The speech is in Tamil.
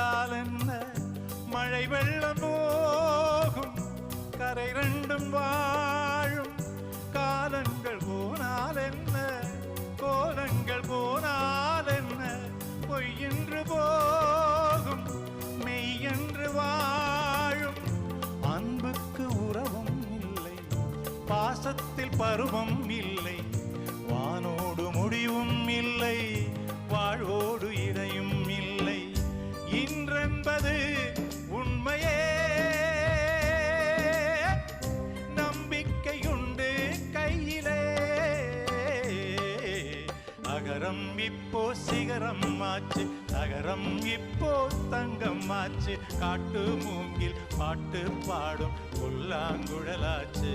வந்தால் என்ன மழை வெள்ளம் போகும் கரை ரெண்டும் வாழும் காலங்கள் போனால் என்ன கோலங்கள் போனால் என்ன பொய்யென்று போகும் மெய்யென்று வாழும் அன்புக்கு உறவும் இல்லை பாசத்தில் பருவம் இல்லை வானோடு முடிவும் இல்லை வாழ்வோடு இடையும் இல்லை இன்றென்பது உண்மையே நம்பிக்கையுண்டு கையிலே அகரம் இப்போ சிகரம் ஆச்சு நகரம் இப்போ தங்கம் ஆச்சு காட்டு மூங்கில் பாட்டு பாடும் புல்லாங்குழலாச்சு